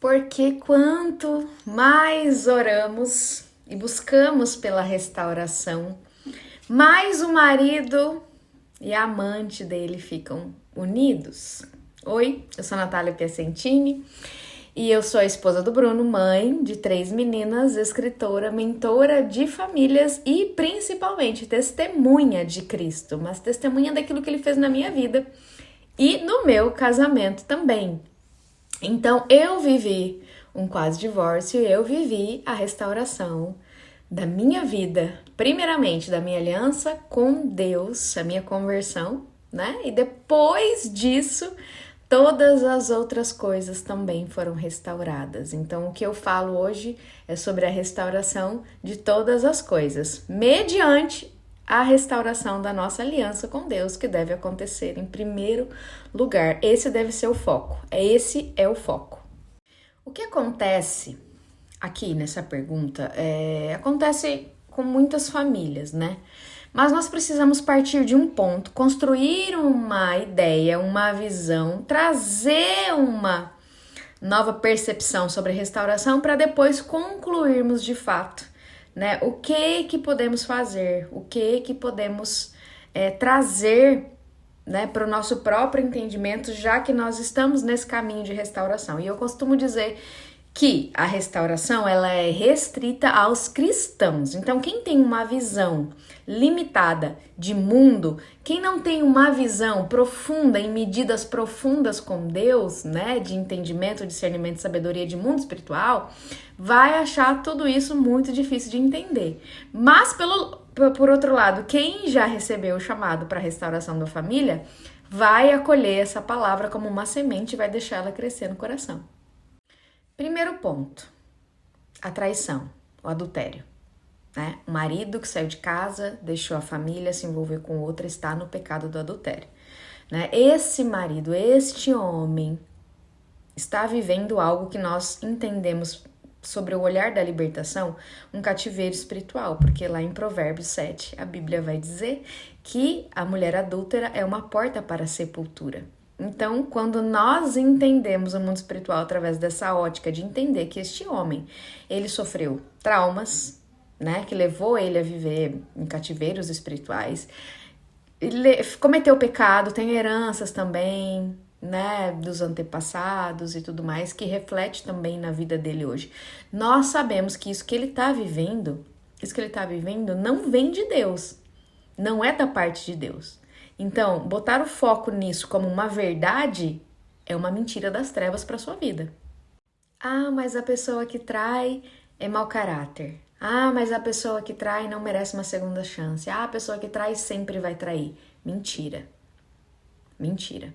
Porque quanto mais oramos e buscamos pela restauração, mais o marido e a amante dele ficam unidos. Oi, eu sou a Natália Piacentini e eu sou a esposa do Bruno, mãe de 3 meninas, escritora, mentora de famílias e principalmente testemunha de Cristo, mas testemunha daquilo que ele fez na minha vida e no meu casamento também. Então, eu vivi um quase divórcio, eu vivi a restauração da minha vida, primeiramente da minha aliança com Deus, a minha conversão, né? E depois disso, todas as outras coisas também foram restauradas. Então, o que eu falo hoje é sobre a restauração de todas as coisas, mediante a restauração da nossa aliança com Deus, que deve acontecer em primeiro lugar. Esse deve ser o foco. Esse é o foco. O que acontece aqui nessa pergunta acontece com muitas famílias, né? Mas nós precisamos partir de um ponto, construir uma ideia, uma visão, trazer uma nova percepção sobre restauração para depois concluirmos de fato, né? O que podemos fazer, o que podemos trazer, né, para o nosso próprio entendimento, já que nós estamos nesse caminho de restauração. E eu costumo dizer que a restauração ela é restrita aos cristãos. Então, quem tem uma visão limitada de mundo, quem não tem uma visão profunda, em medidas profundas com Deus, né, de entendimento, discernimento, sabedoria de mundo espiritual, vai achar tudo isso muito difícil de entender. Mas, por outro lado, quem já recebeu o chamado para a restauração da família, vai acolher essa palavra como uma semente e vai deixar ela crescer no coração. Primeiro ponto, a traição, o adultério, né? O marido que saiu de casa, deixou a família, se envolveu com outra, está no pecado do adultério, né? Esse marido, este homem, está vivendo algo que nós entendemos sobre o olhar da libertação, um cativeiro espiritual, porque lá em Provérbios 7, a Bíblia vai dizer que a mulher adúltera é uma porta para a sepultura. Então, quando nós entendemos o mundo espiritual através dessa ótica de entender que este homem, ele sofreu traumas, né, que levou ele a viver em cativeiros espirituais, ele cometeu pecado, tem heranças também, né, dos antepassados e tudo mais, que reflete também na vida dele hoje. Nós sabemos que isso que ele está vivendo, não vem de Deus, não é da parte de Deus. Então, botar o foco nisso como uma verdade é uma mentira das trevas para sua vida. Ah, mas a pessoa que trai é mau caráter. Ah, mas a pessoa que trai não merece uma segunda chance. Ah, a pessoa que trai sempre vai trair. Mentira. Mentira.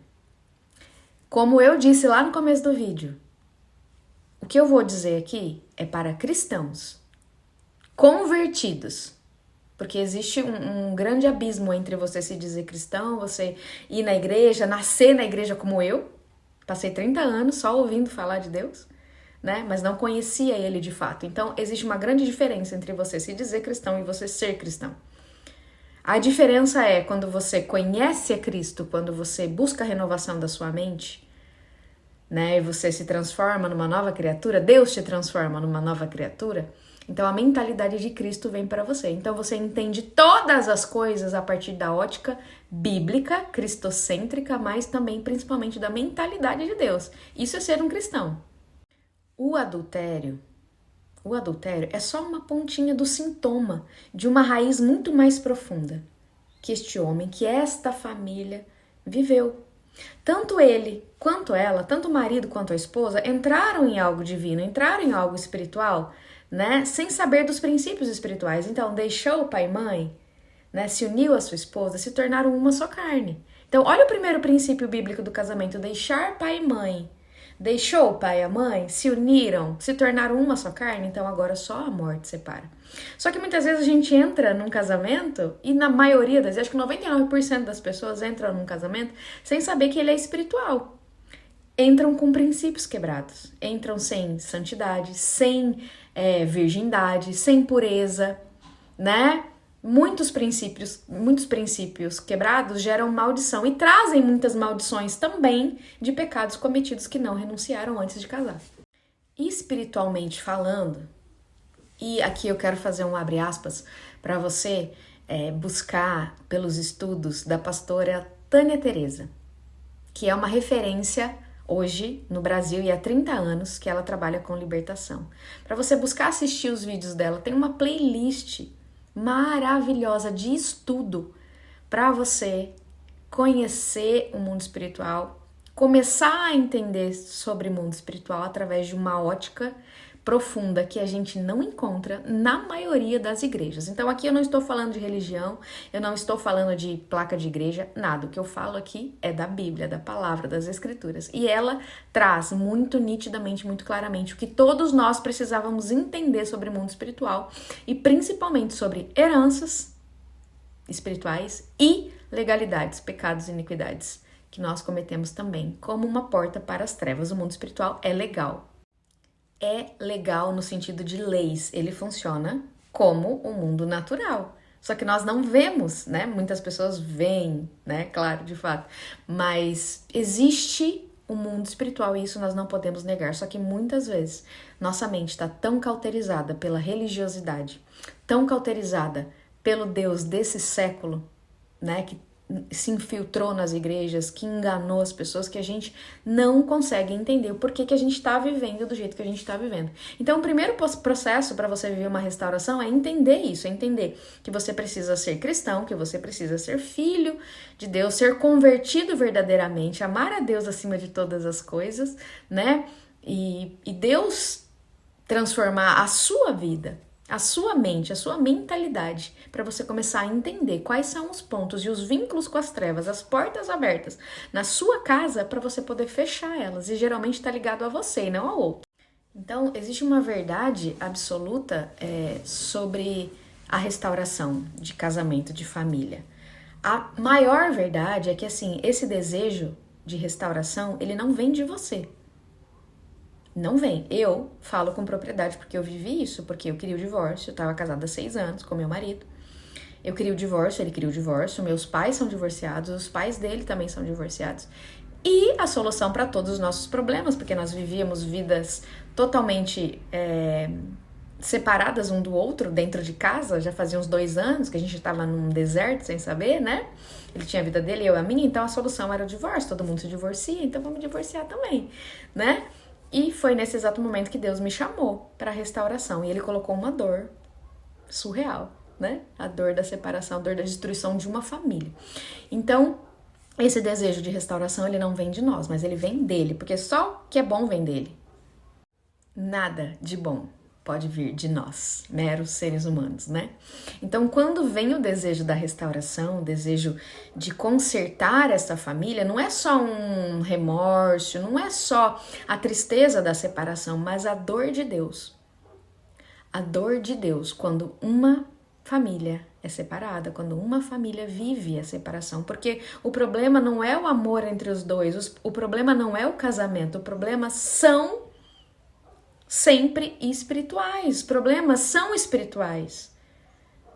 Como eu disse lá no começo do vídeo, o que eu vou dizer aqui é para cristãos convertidos. Porque existe um grande abismo entre você se dizer cristão, você ir na igreja, nascer na igreja como eu. Passei 30 anos só ouvindo falar de Deus, né? Mas não conhecia ele de fato. Então, existe uma grande diferença entre você se dizer cristão e você ser cristão. A diferença é quando você conhece a Cristo, quando você busca a renovação da sua mente, né? E você se transforma numa nova criatura, Deus te transforma numa nova criatura. Então, a mentalidade de Cristo vem para você. Então, você entende todas as coisas a partir da ótica bíblica, cristocêntrica, mas também, principalmente, da mentalidade de Deus. Isso é ser um cristão. O adultério é só uma pontinha do sintoma de uma raiz muito mais profunda que este homem, que esta família viveu. Tanto ele quanto ela, tanto o marido quanto a esposa, entraram em algo divino, entraram em algo espiritual, né, sem saber dos princípios espirituais. Então, deixou o pai e mãe, né, se uniu à sua esposa, se tornaram uma só carne. Então, olha o primeiro princípio bíblico do casamento, deixar pai e mãe. Deixou o pai e a mãe, se uniram, se tornaram uma só carne, então agora só a morte separa. Só que muitas vezes a gente entra num casamento, e na maioria das vezes, acho que 99% das pessoas entram num casamento sem saber que ele é espiritual. Entram com princípios quebrados, entram sem santidade, sem virgindade, sem pureza, né? Muitos princípios quebrados geram maldição e trazem muitas maldições também de pecados cometidos que não renunciaram antes de casar. Espiritualmente falando, e aqui eu quero fazer um abre aspas para você buscar pelos estudos da pastora Tânia Teresa, que é uma referência hoje no Brasil e há 30 anos que ela trabalha com libertação. Para você buscar assistir os vídeos dela, tem uma playlist maravilhosa de estudo para você conhecer o mundo espiritual, começar a entender sobre o mundo espiritual através de uma ótica profunda que a gente não encontra na maioria das igrejas. Então aqui eu não estou falando de religião, eu não estou falando de placa de igreja, nada. O que eu falo aqui é da Bíblia, da palavra, das escrituras. E ela traz muito nitidamente, muito claramente o que todos nós precisávamos entender sobre o mundo espiritual e principalmente sobre heranças espirituais e legalidades, pecados e iniquidades que nós cometemos também, como uma porta para as trevas. O mundo espiritual é legal. É legal no sentido de leis, ele funciona como o mundo natural. Só que nós não vemos, né? Muitas pessoas veem, né? Claro, de fato. Mas existe o mundo espiritual e isso nós não podemos negar. Só que muitas vezes nossa mente está tão cauterizada pela religiosidade, tão cauterizada pelo Deus desse século, né? Que se infiltrou nas igrejas, que enganou as pessoas, que a gente não consegue entender o porquê que a gente está vivendo do jeito que a gente está vivendo. Então, o primeiro processo para você viver uma restauração é entender isso, é entender que você precisa ser cristão, que você precisa ser filho de Deus, ser convertido verdadeiramente, amar a Deus acima de todas as coisas, né? E Deus transformar a sua vida, a sua mente, a sua mentalidade, para você começar a entender quais são os pontos e os vínculos com as trevas, as portas abertas na sua casa para você poder fechar elas. E geralmente está ligado a você e não ao outro. Então, existe uma verdade absoluta sobre a restauração de casamento, de família. A maior verdade é que, assim, esse desejo de restauração, ele não vem de você. Não vem. Eu falo com propriedade porque eu vivi isso, porque eu queria o divórcio, eu estava casada há 6 anos com meu marido. Eu queria o divórcio, ele queria o divórcio, meus pais são divorciados, os pais dele também são divorciados. E a solução para todos os nossos problemas, porque nós vivíamos vidas totalmente separadas um do outro dentro de casa, já fazia uns 2 anos que a gente estava num deserto sem saber, né? Ele tinha a vida dele, eu a minha, então a solução era o divórcio, todo mundo se divorcia, então vamos divorciar também, né? E foi nesse exato momento que Deus me chamou para a restauração. E Ele colocou uma dor surreal, né? A dor da separação, a dor da destruição de uma família. Então, esse desejo de restauração, ele não vem de nós, mas ele vem dele. Porque só o que é bom vem dele. Nada de bom pode vir de nós, meros seres humanos, né? Então, quando vem o desejo da restauração, o desejo de consertar essa família, não é só um remorso, não é só a tristeza da separação, mas a dor de Deus. A dor de Deus quando uma família é separada, quando uma família vive a separação, porque o problema não é o amor entre os dois, o problema não é o casamento, o problema são sempre espirituais. Problemas são espirituais.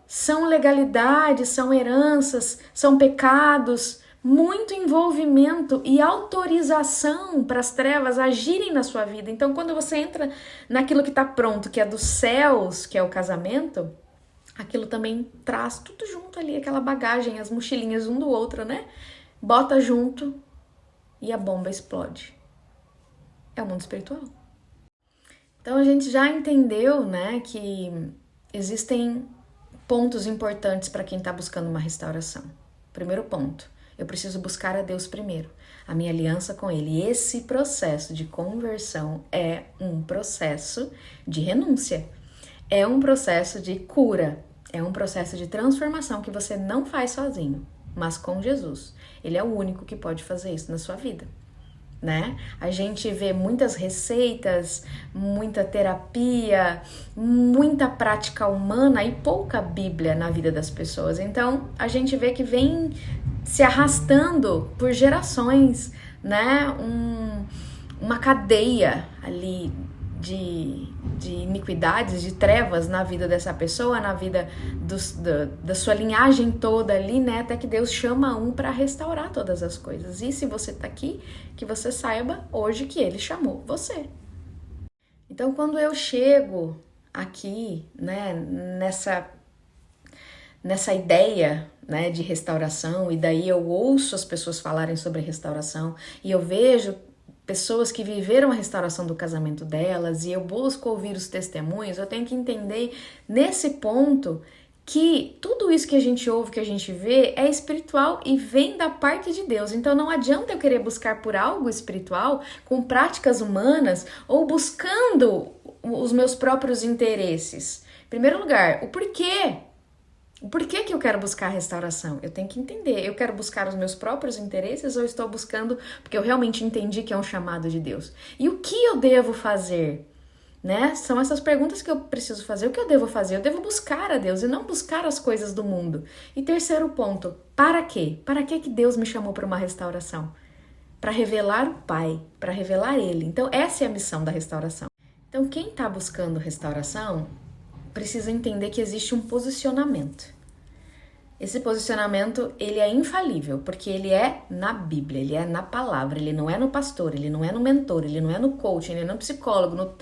São legalidades, são heranças, são pecados, muito envolvimento e autorização para as trevas agirem na sua vida. Então, quando você entra naquilo que está pronto, que é dos céus, que é o casamento, aquilo também traz tudo junto ali, aquela bagagem, as mochilinhas um do outro, né? Bota junto e a bomba explode. É o mundo espiritual. Então a gente já entendeu, né, que existem pontos importantes para quem está buscando uma restauração. Primeiro ponto, eu preciso buscar a Deus primeiro, a minha aliança com Ele. E esse processo de conversão é um processo de renúncia, é um processo de cura, é um processo de transformação que você não faz sozinho, mas com Jesus. Ele é o único que pode fazer isso na sua vida. Né? A gente vê muitas receitas, muita terapia, muita prática humana e pouca Bíblia na vida das pessoas. Então, a gente vê que vem se arrastando por gerações, né? Uma cadeia ali de iniquidades, de trevas na vida dessa pessoa, na vida da sua linhagem toda ali, né? Até que Deus chama um para restaurar todas as coisas. E se você tá aqui, que você saiba hoje que Ele chamou você. Então, quando eu chego aqui, né, nessa ideia, né, de restauração, e daí eu ouço as pessoas falarem sobre restauração, e eu vejo pessoas que viveram a restauração do casamento delas, e eu busco ouvir os testemunhos, eu tenho que entender nesse ponto que tudo isso que a gente ouve, que a gente vê, é espiritual e vem da parte de Deus. Então não adianta eu querer buscar por algo espiritual com práticas humanas ou buscando os meus próprios interesses. Em primeiro lugar, o porquê. O porquê que eu quero buscar a restauração? Eu tenho que entender. Eu quero buscar os meus próprios interesses ou estou buscando porque eu realmente entendi que é um chamado de Deus? E o que eu devo fazer? Né? São essas perguntas que eu preciso fazer. O que eu devo fazer? Eu devo buscar a Deus e não buscar as coisas do mundo. E terceiro ponto, para quê? Para que Deus me chamou para uma restauração? Para revelar o Pai, para revelar Ele. Então essa é a missão da restauração. Então quem está buscando restauração precisa entender que existe um posicionamento. Esse posicionamento, ele é infalível, porque ele é na Bíblia, ele é na palavra, ele não é no pastor, ele não é no mentor, ele não é no coaching, ele não é no psicólogo,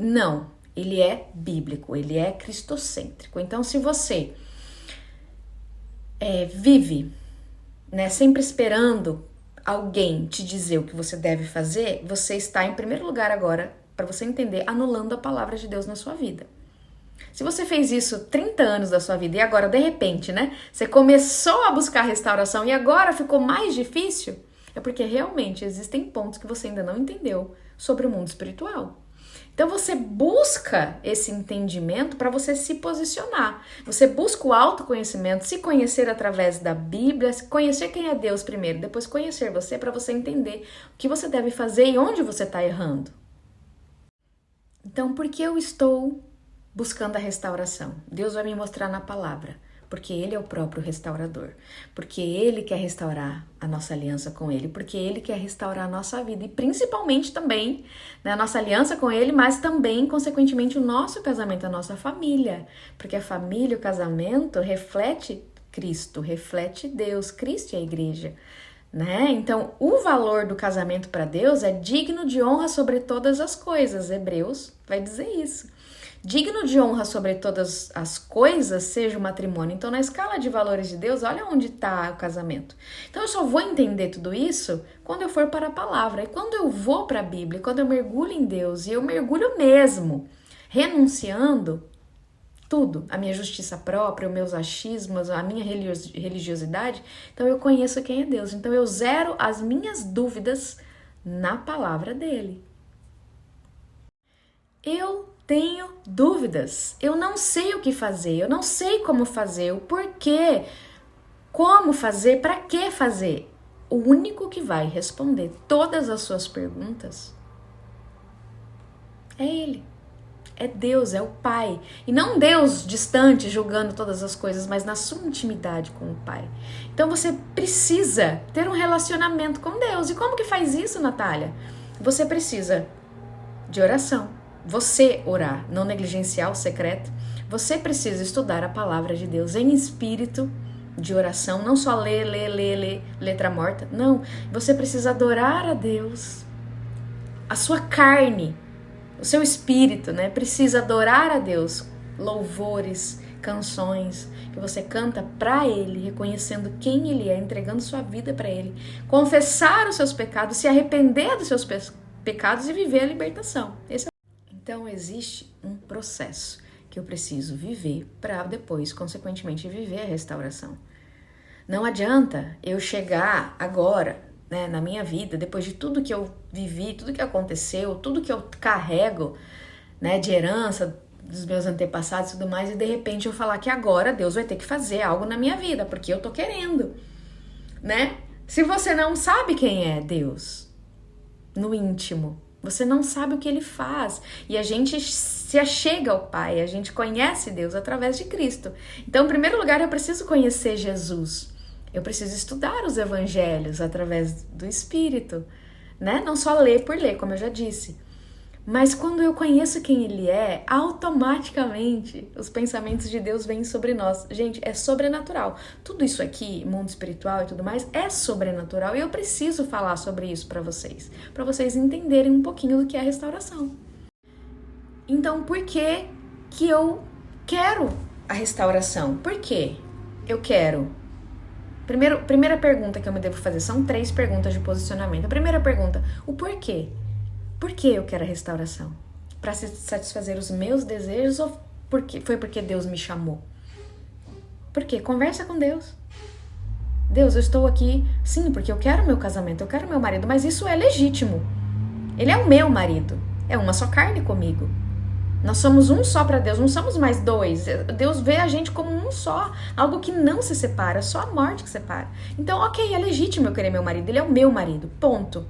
não, ele é bíblico, ele é cristocêntrico. Então, se você vive, né, sempre esperando alguém te dizer o que você deve fazer, você está, em primeiro lugar agora, para você entender, anulando a palavra de Deus na sua vida. Se você fez isso 30 anos da sua vida e agora, de repente, né, você começou a buscar restauração e agora ficou mais difícil, é porque realmente existem pontos que você ainda não entendeu sobre o mundo espiritual. Então você busca esse entendimento para você se posicionar. Você busca o autoconhecimento, se conhecer através da Bíblia, conhecer quem é Deus primeiro, depois conhecer você para você entender o que você deve fazer e onde você está errando. Então, por que eu estou buscando a restauração? Deus vai me mostrar na palavra, porque Ele é o próprio restaurador, porque Ele quer restaurar a nossa aliança com Ele, porque Ele quer restaurar a nossa vida e principalmente também, né, a nossa aliança com Ele, mas também, consequentemente, o nosso casamento, a nossa família, porque a família, o casamento reflete Cristo, reflete Deus, Cristo e a igreja. Né? Então, o valor do casamento para Deus é digno de honra sobre todas as coisas. Hebreus vai dizer isso. Digno de honra sobre todas as coisas seja o matrimônio. Então, na escala de valores de Deus, olha onde está o casamento. Então, eu só vou entender tudo isso quando eu for para a palavra. E quando eu vou para a Bíblia, quando eu mergulho em Deus, e eu mergulho mesmo, renunciando tudo, a minha justiça própria, os meus achismos, a minha religiosidade, então eu conheço quem é Deus. Então, eu zero as minhas dúvidas na palavra dele. Eu tenho dúvidas, eu não sei o que fazer, eu não sei como fazer, o porquê, como fazer, para que fazer. O único que vai responder todas as suas perguntas é Ele, é Deus, é o Pai. E não Deus distante julgando todas as coisas, mas na sua intimidade com o Pai. Então você precisa ter um relacionamento com Deus. E como que faz isso, Natália? Você precisa de oração. Você orar, não negligenciar o secreto. Você precisa estudar a palavra de Deus em espírito de oração, não só ler, letra morta. Não, você precisa adorar a Deus. A sua carne, o seu espírito, né, precisa adorar a Deus. Louvores, canções que você canta para Ele, reconhecendo quem Ele é, entregando sua vida para Ele. Confessar os seus pecados, se arrepender dos seus pecados e viver a libertação. Então, existe um processo que eu preciso viver para depois, consequentemente, viver a restauração. Não adianta eu chegar agora, né, na minha vida, depois de tudo que eu vivi, tudo que aconteceu, tudo que eu carrego, né, de herança dos meus antepassados e tudo mais, e de repente eu falar que agora Deus vai ter que fazer algo na minha vida, porque eu tô querendo, né? Se você não sabe quem é Deus no íntimo, você não sabe o que Ele faz. E a gente se achega ao Pai, a gente conhece Deus através de Cristo. Então, em primeiro lugar, eu preciso conhecer Jesus. Eu preciso estudar os evangelhos através do Espírito, né? Não só ler por ler, como eu já disse. Mas quando eu conheço quem Ele é, automaticamente os pensamentos de Deus vêm sobre nós. Gente, é sobrenatural. Tudo isso aqui, mundo espiritual e tudo mais, é sobrenatural. E eu preciso falar sobre isso para vocês entenderem um pouquinho do que é a restauração. Então, por que que eu quero a restauração? Por quê? Eu quero. Primeira pergunta que eu me devo fazer, são 3 perguntas de posicionamento. A primeira pergunta, o porquê? Por que eu quero a restauração? Para satisfazer os meus desejos ou foi porque Deus me chamou? Por quê? Conversa com Deus. Deus, eu estou aqui, sim, porque eu quero meu casamento, eu quero meu marido, mas isso é legítimo. Ele é o meu marido, é uma só carne comigo. Nós somos um só para Deus, não somos mais 2. Deus vê a gente como um só, algo que não se separa, só a morte que separa. Então, ok, é legítimo eu querer meu marido, ele é o meu marido, ponto.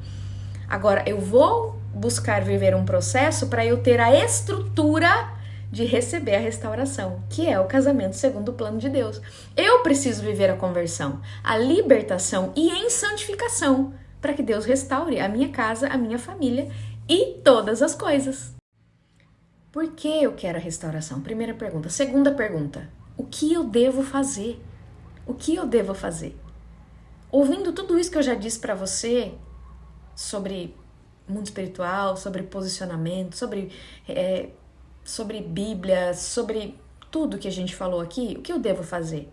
Agora, eu vou buscar viver um processo para eu ter a estrutura de receber a restauração, que é o casamento segundo o plano de Deus. Eu preciso viver a conversão, a libertação e em santificação, para que Deus restaure a minha casa, a minha família e todas as coisas. Por que eu quero a restauração? Primeira pergunta. Segunda pergunta, o que eu devo fazer? O que eu devo fazer? Ouvindo tudo isso que eu já disse para você sobre mundo espiritual, sobre posicionamento, sobre Bíblia, sobre tudo que a gente falou aqui, o que eu devo fazer?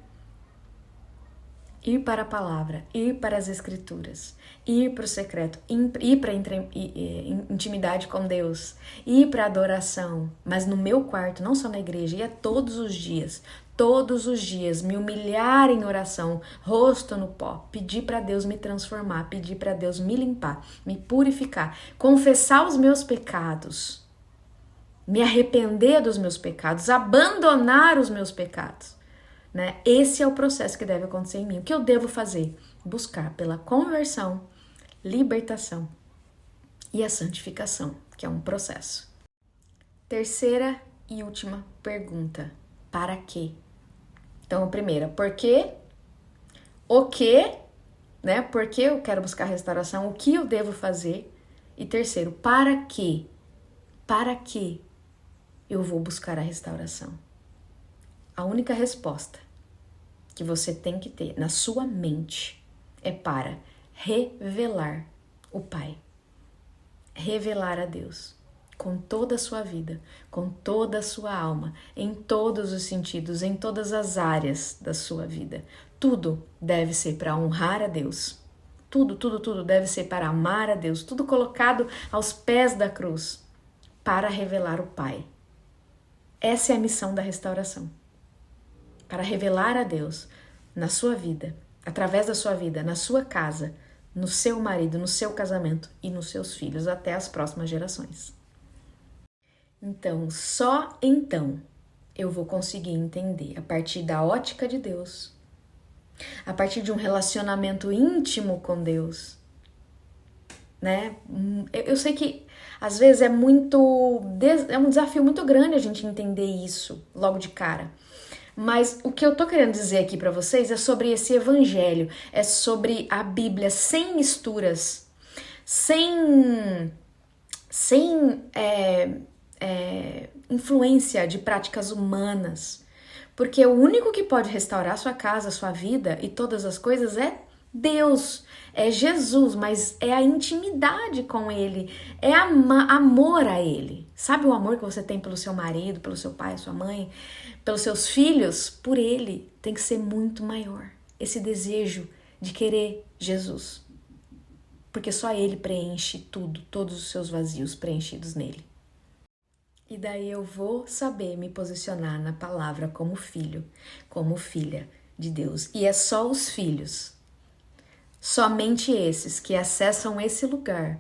Ir para a palavra, ir para as escrituras, ir para o secreto, ir para a intimidade com Deus, ir para a adoração, mas no meu quarto, não só na igreja, ia todos os dias, me humilhar em oração, rosto no pó, pedir para Deus me transformar, pedir para Deus me limpar, me purificar, confessar os meus pecados, me arrepender dos meus pecados, abandonar os meus pecados. Né? Esse é o processo que deve acontecer em mim. O que eu devo fazer? Buscar pela conversão, libertação e a santificação, que é um processo. Terceira e última pergunta. Para quê? Então, a primeira, por quê? O quê? Né? Por que eu quero buscar restauração? O que eu devo fazer? E terceiro, para quê? Para que eu vou buscar a restauração? A única resposta que você tem que ter na sua mente é para revelar o Pai. Revelar a Deus com toda a sua vida, com toda a sua alma, em todos os sentidos, em todas as áreas da sua vida. Tudo deve ser para honrar a Deus. Tudo deve ser para amar a Deus. Tudo colocado aos pés da cruz para revelar o Pai. Essa é a missão da restauração. Para revelar a Deus na sua vida, através da sua vida, na sua casa, no seu marido, no seu casamento e nos seus filhos, até as próximas gerações. Então, só então eu vou conseguir entender, a partir da ótica de Deus, a partir de um relacionamento íntimo com Deus, né? Eu sei que às vezes é um desafio muito grande a gente entender isso logo de cara. Mas o que eu tô querendo dizer aqui para vocês é sobre esse evangelho, é sobre a Bíblia sem misturas, sem influência de práticas humanas. Porque o único que pode restaurar sua casa, sua vida e todas as coisas é Deus, é Jesus, mas é a intimidade com Ele, é amor a Ele. Sabe o amor que você tem pelo seu marido, pelo seu pai, sua mãe, pelos seus filhos? Por Ele tem que ser muito maior. Esse desejo de querer Jesus. Porque só Ele preenche tudo, todos os seus vazios preenchidos nele. E daí eu vou saber me posicionar na palavra como filho, como filha de Deus. E é só os filhos, somente esses que acessam esse lugar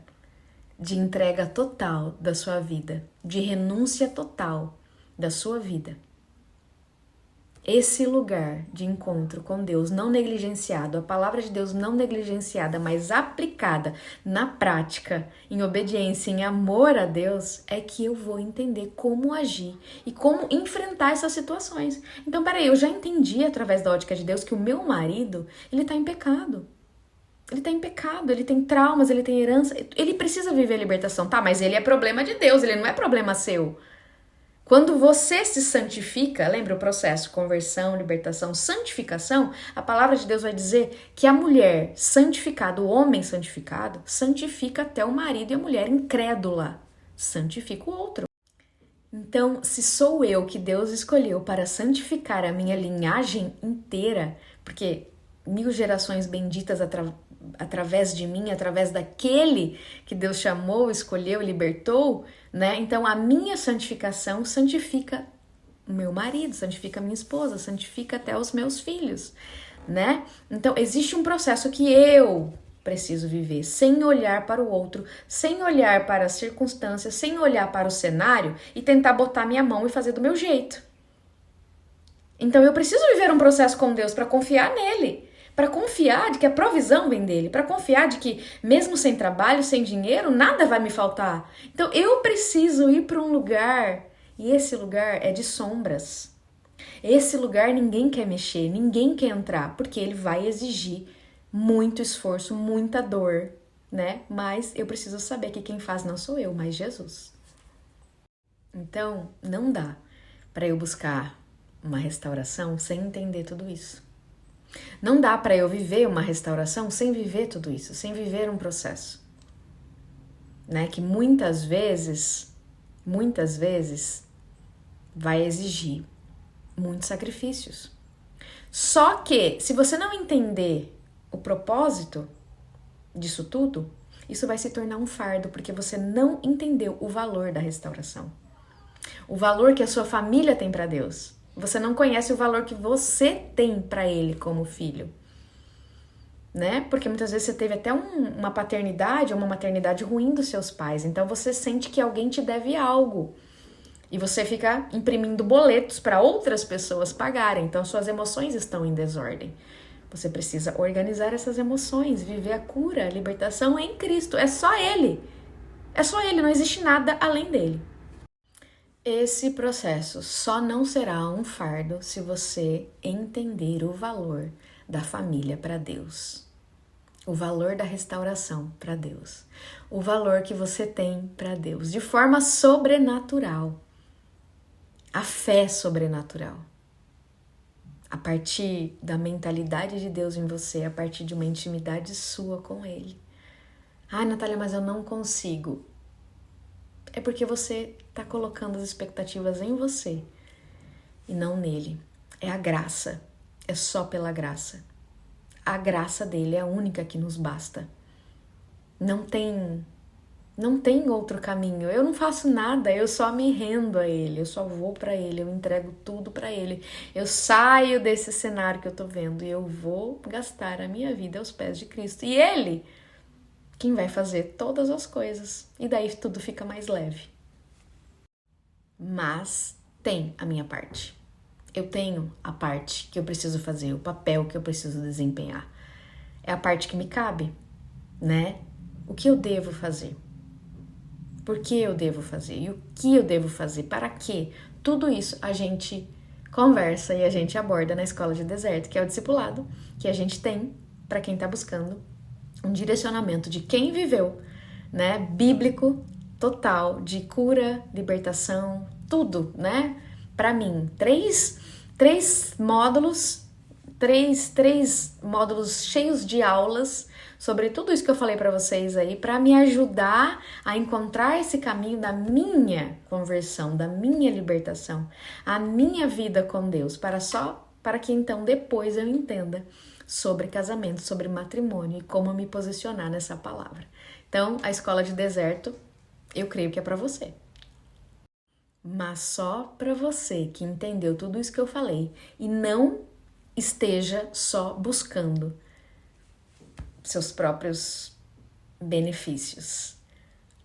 de entrega total da sua vida, de renúncia total da sua vida. Esse lugar de encontro com Deus não negligenciado, a palavra de Deus não negligenciada, mas aplicada na prática, em obediência, em amor a Deus, é que eu vou entender como agir e como enfrentar essas situações. Então, peraí, eu já entendi através da ótica de Deus que o meu marido, ele tá em pecado. Ele tá em pecado, ele tem traumas, ele tem herança, ele precisa viver a libertação, tá? Mas ele é problema de Deus, ele não é problema seu. Quando você se santifica, lembra o processo, conversão, libertação, santificação, a palavra de Deus vai dizer que a mulher santificada, o homem santificado, santifica até o marido e a mulher incrédula, santifica o outro. Então, se sou eu que Deus escolheu para santificar a minha linhagem inteira, porque 1000 gerações benditas através de mim, através daquele que Deus chamou, escolheu, libertou, né? Então, a minha santificação santifica o meu marido, santifica a minha esposa, santifica até os meus filhos, né? Então, existe um processo que eu preciso viver sem olhar para o outro, sem olhar para as circunstâncias, sem olhar para o cenário e tentar botar minha mão e fazer do meu jeito. Então, eu preciso viver um processo com Deus para confiar nele, para confiar de que a provisão vem dele, para confiar de que mesmo sem trabalho, sem dinheiro, nada vai me faltar. Então, eu preciso ir para um lugar, e esse lugar é de sombras. Esse lugar ninguém quer mexer, ninguém quer entrar, porque ele vai exigir muito esforço, muita dor, né? Mas eu preciso saber que quem faz não sou eu, mas Jesus. Então, não dá para eu buscar uma restauração sem entender tudo isso. Não dá para eu viver uma restauração sem viver tudo isso, sem viver um processo, né? Que muitas vezes vai exigir muitos sacrifícios. Só que, se você não entender o propósito disso tudo, isso vai se tornar um fardo, porque você não entendeu o valor da restauração. O valor que a sua família tem para Deus. Você não conhece o valor que você tem para Ele como filho, né? Porque muitas vezes você teve até uma paternidade ou uma maternidade ruim dos seus pais, então você sente que alguém te deve algo. E você fica imprimindo boletos para outras pessoas pagarem, então suas emoções estão em desordem. Você precisa organizar essas emoções, viver a cura, a libertação em Cristo. É só Ele. É só Ele, não existe nada além dele. Esse processo só não será um fardo se você entender o valor da família para Deus. O valor da restauração para Deus. O valor que você tem para Deus, de forma sobrenatural. A fé sobrenatural. A partir da mentalidade de Deus em você, a partir de uma intimidade sua com Ele. Ah, Natália, mas eu não consigo. É porque você está colocando as expectativas em você e não nele. É a graça. É só pela graça. A graça dele é a única que nos basta. Não tem outro caminho. Eu não faço nada, eu só me rendo a ele, eu só vou para ele, eu entrego tudo para ele. Eu saio desse cenário que eu tô vendo e eu vou gastar a minha vida aos pés de Cristo. E ele, quem vai fazer todas as coisas. E daí tudo fica mais leve. Mas tem a minha parte. Eu tenho a parte que eu preciso fazer, o papel que eu preciso desempenhar. É a parte que me cabe, né? O que eu devo fazer? Por que eu devo fazer? E o que eu devo fazer? Para quê? Tudo isso a gente conversa e a gente aborda na Escola de Deserto, que é o discipulado que a gente tem para quem está buscando um direcionamento de quem viveu, né? Bíblico, total, de cura, libertação, tudo, né? Para mim, três módulos cheios de aulas sobre tudo isso que eu falei para vocês aí, para me ajudar a encontrar esse caminho da minha conversão, da minha libertação, a minha vida com Deus, para que então depois eu entenda sobre casamento, sobre matrimônio e como me posicionar nessa palavra. Então, a Escola de Deserto, eu creio que é para você. Mas só para você que entendeu tudo isso que eu falei e não esteja só buscando seus próprios benefícios,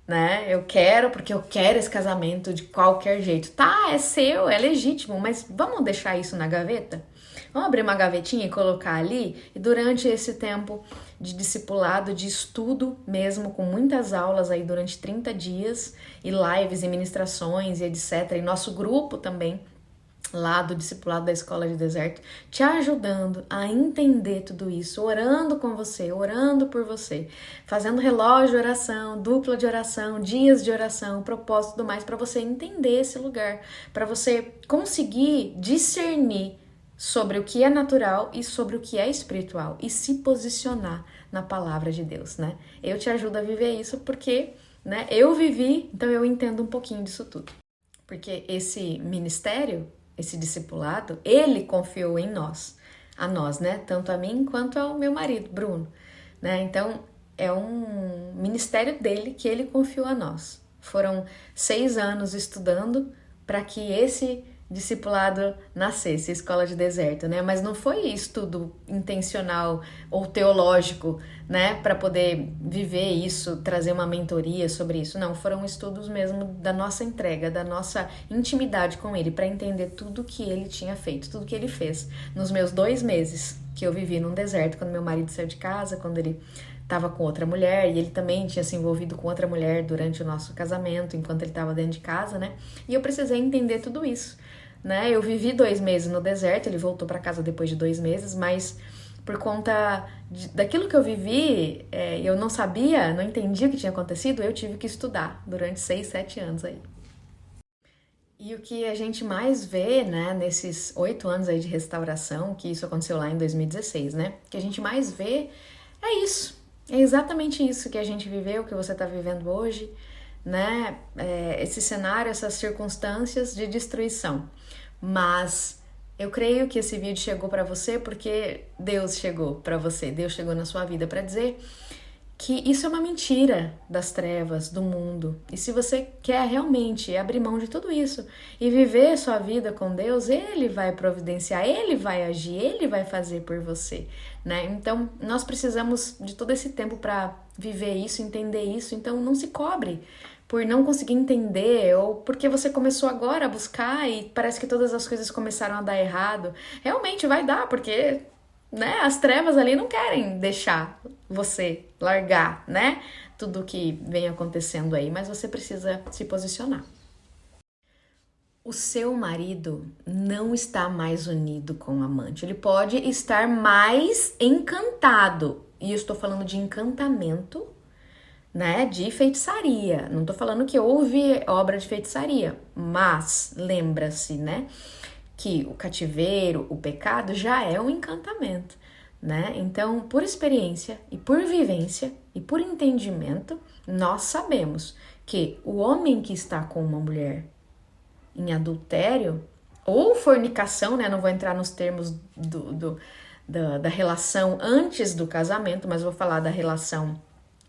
né? Eu quero porque eu quero esse casamento de qualquer jeito. Tá, é seu, é legítimo, mas vamos deixar isso na gaveta? Vamos abrir uma gavetinha e colocar ali, e durante esse tempo de discipulado, de estudo mesmo, com muitas aulas aí durante 30 dias, e lives e ministrações e etc, e nosso grupo também, lá do discipulado da Escola de Deserto, te ajudando a entender tudo isso, orando com você, orando por você, fazendo relógio de oração, dupla de oração, dias de oração, propósito e tudo mais, para você entender esse lugar, para você conseguir discernir sobre o que é natural e sobre o que é espiritual e se posicionar na palavra de Deus, né? Eu te ajudo a viver isso porque, né, eu vivi, então eu entendo um pouquinho disso tudo. Porque esse ministério, esse discipulado, ele confiou em nós, a nós, né? Tanto a mim quanto ao meu marido, Bruno, né? Então, é um ministério dele que ele confiou a nós. Foram 6 anos estudando para que esse discipulado nascesse, Escola de Deserto, né? Mas não foi estudo intencional ou teológico, né? Para poder viver isso, trazer uma mentoria sobre isso. Não, foram estudos mesmo da nossa entrega, da nossa intimidade com ele, para entender tudo que ele tinha feito, tudo que ele fez nos meus 2 meses que eu vivi num deserto, quando meu marido saiu de casa, quando ele estava com outra mulher, e ele também tinha se envolvido com outra mulher durante o nosso casamento, enquanto ele estava dentro de casa, né? E eu precisei entender tudo isso, né? Eu vivi 2 meses no deserto, ele voltou para casa depois de 2 meses, mas por conta daquilo que eu vivi, eu não sabia, não entendia o que tinha acontecido, eu tive que estudar durante 6, 7 anos aí. E o que a gente mais vê, né, nesses 8 anos aí de restauração, que isso aconteceu lá em 2016, né? O que a gente mais vê é isso. É exatamente isso que a gente viveu, que você está vivendo hoje, né? Esse cenário, essas circunstâncias de destruição. Mas eu creio que esse vídeo chegou para você porque Deus chegou para você, Deus chegou na sua vida para dizer que isso é uma mentira das trevas, do mundo. E se você quer realmente abrir mão de tudo isso e viver sua vida com Deus, Ele vai providenciar, Ele vai agir, Ele vai fazer por você, né? Então, nós precisamos de todo esse tempo para viver isso, entender isso. Então, não se cobre por não conseguir entender ou porque você começou agora a buscar e parece que todas as coisas começaram a dar errado. Realmente vai dar, porque, né, as trevas ali não querem deixar você largar, né, tudo que vem acontecendo aí, mas você precisa se posicionar. O seu marido não está mais unido com o amante, ele pode estar mais encantado, e eu estou falando de encantamento, né, de feitiçaria, não tô falando que houve obra de feitiçaria, mas lembra-se, né, que o cativeiro, o pecado já é um encantamento, né? Então, por experiência e por vivência e por entendimento, nós sabemos que o homem que está com uma mulher em adultério ou fornicação, né? Não vou entrar nos termos da relação antes do casamento, mas vou falar da relação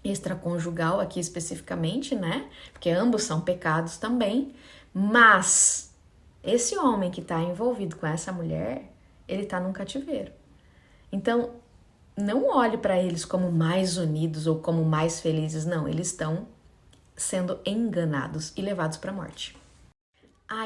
extraconjugal aqui especificamente, né? Porque ambos são pecados também, mas esse homem que está envolvido com essa mulher, ele está num cativeiro. Então, não olhe para eles como mais unidos ou como mais felizes, não. Eles estão sendo enganados e levados para a morte.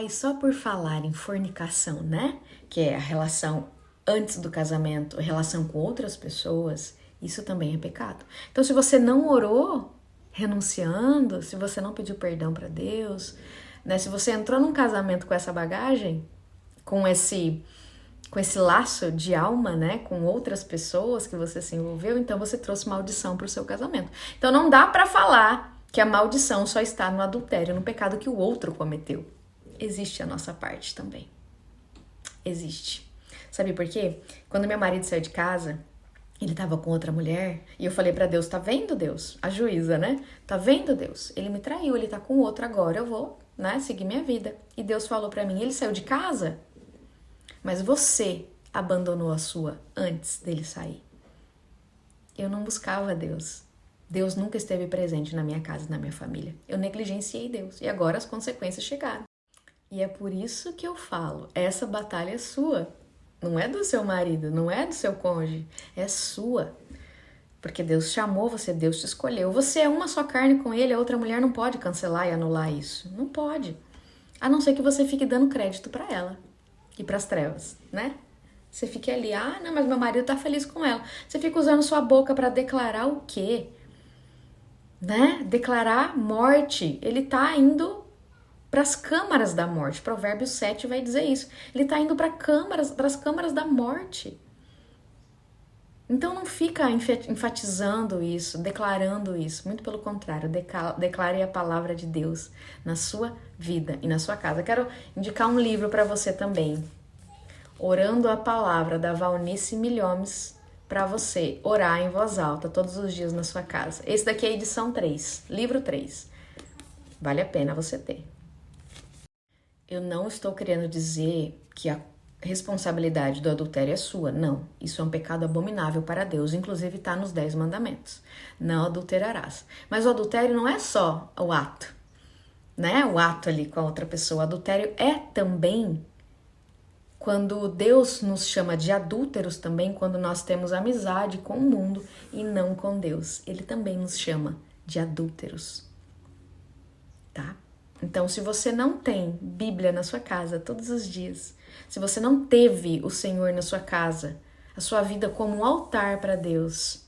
E só por falar em fornicação, né? Que é a relação antes do casamento, a relação com outras pessoas, isso também é pecado. Então, se você não orou renunciando, se você não pediu perdão para Deus, né? Se você entrou num casamento com essa bagagem, com esse laço de alma, né, com outras pessoas que você se envolveu, então você trouxe maldição para o seu casamento. Então não dá para falar que a maldição só está no adultério, no pecado que o outro cometeu. Existe a nossa parte também. Existe. Sabe por quê? Quando meu marido saiu de casa, ele estava com outra mulher, e eu falei para Deus, tá vendo, Deus? A juíza, né? Tá vendo, Deus? Ele me traiu, ele tá com outra agora, eu vou, né, seguir minha vida. E Deus falou para mim, ele saiu de casa, mas você abandonou a sua antes dele sair. Eu não buscava Deus. Deus nunca esteve presente na minha casa e na minha família. Eu negligenciei Deus. E agora as consequências chegaram. E é por isso que eu falo, essa batalha é sua. Não é do seu marido, não é do seu cônjuge. É sua. Porque Deus chamou você, Deus te escolheu. Você é uma só carne com ele, a outra mulher não pode cancelar e anular isso. Não pode. A não ser que você fique dando crédito para ela. E para as trevas, né? Você fica ali, não, mas meu marido tá feliz com ela. Você fica usando sua boca para declarar o quê? Né? Declarar morte. Ele tá indo para as câmaras da morte. Provérbios 7 vai dizer isso. Ele tá indo para as câmaras da morte. Então não fica enfatizando isso, declarando isso. Muito pelo contrário, declare a palavra de Deus na sua vida e na sua casa. Quero indicar um livro para você também. Orando a Palavra, da Valnice Milhomes, para você orar em voz alta todos os dias na sua casa. Esse daqui é a edição 3, livro 3. Vale a pena você ter. Eu não estou querendo dizer que a responsabilidade do adultério é sua. Não, isso é um pecado abominável para Deus. Inclusive está nos 10 mandamentos. Não adulterarás. Mas o adultério não é só o ato, né? O ato ali com a outra pessoa. O adultério é também quando Deus nos chama de adúlteros também, quando nós temos amizade com o mundo e não com Deus. Ele também nos chama de adúlteros, tá? Então, se você não tem Bíblia na sua casa todos os dias, se você não teve o Senhor na sua casa, a sua vida como um altar para Deus,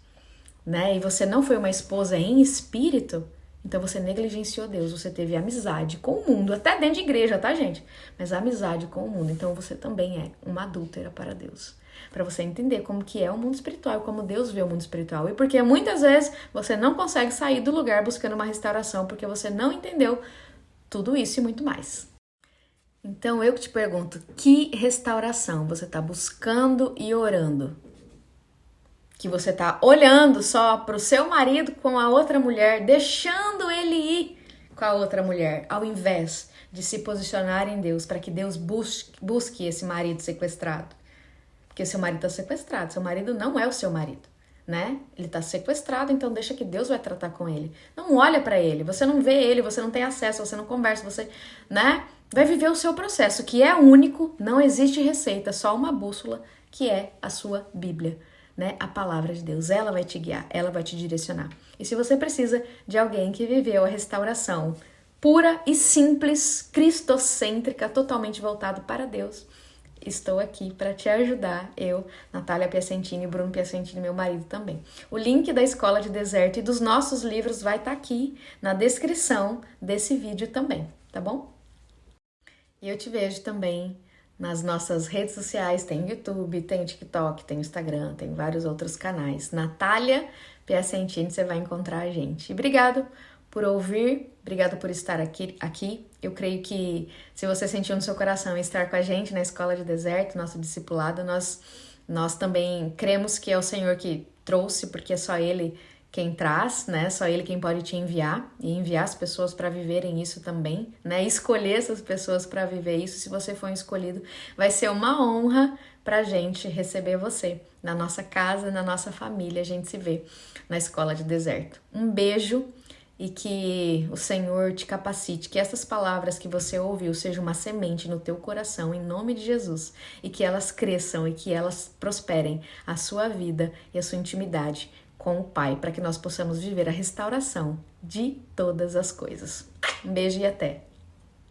né? E você não foi uma esposa em espírito, então você negligenciou Deus, você teve amizade com o mundo, até dentro de igreja, tá, gente? Mas amizade com o mundo, então você também é uma adúltera para Deus. Para você entender como que é o mundo espiritual, como Deus vê o mundo espiritual. E porque muitas vezes você não consegue sair do lugar buscando uma restauração, porque você não entendeu tudo isso e muito mais. Então eu que te pergunto, que restauração você está buscando e orando? Que você tá olhando só pro seu marido com a outra mulher, deixando ele ir com a outra mulher, ao invés de se posicionar em Deus, para que Deus busque esse marido sequestrado. Porque seu marido tá sequestrado, seu marido não é o seu marido, né? Ele tá sequestrado, então deixa que Deus vai tratar com ele. Não olha para ele, você não vê ele, você não tem acesso, você não conversa, você, né? Vai viver o seu processo, que é único, não existe receita, só uma bússola, que é a sua Bíblia. Né? A palavra de Deus, ela vai te guiar, ela vai te direcionar. E se você precisa de alguém que viveu a restauração pura e simples, cristocêntrica, totalmente voltado para Deus, estou aqui para te ajudar, eu, Natália Piacentini e Bruno Piacentini, meu marido também. O link da Escola de Deserto e dos nossos livros vai estar aqui na descrição desse vídeo também, tá bom? E eu te vejo também nas nossas redes sociais, tem YouTube, tem TikTok, tem Instagram, tem vários outros canais. Natália Piacentini, você vai encontrar a gente. E obrigado por ouvir, obrigado por estar aqui. Eu creio que se você sentiu no seu coração estar com a gente na Escola de Deserto, nosso discipulado, nós também cremos que é o Senhor que trouxe, porque é só Ele quem traz, né? Só Ele quem pode te enviar e enviar as pessoas para viverem isso também, né? Escolher essas pessoas para viver isso. Se você for escolhido, vai ser uma honra pra gente receber você na nossa casa, na nossa família. A gente se vê na Escola de Deserto. Um beijo e que o Senhor te capacite, que essas palavras que você ouviu sejam uma semente no teu coração, em nome de Jesus, e que elas cresçam e que elas prosperem a sua vida e a sua intimidade com o Pai, para que nós possamos viver a restauração de todas as coisas. Um beijo e até!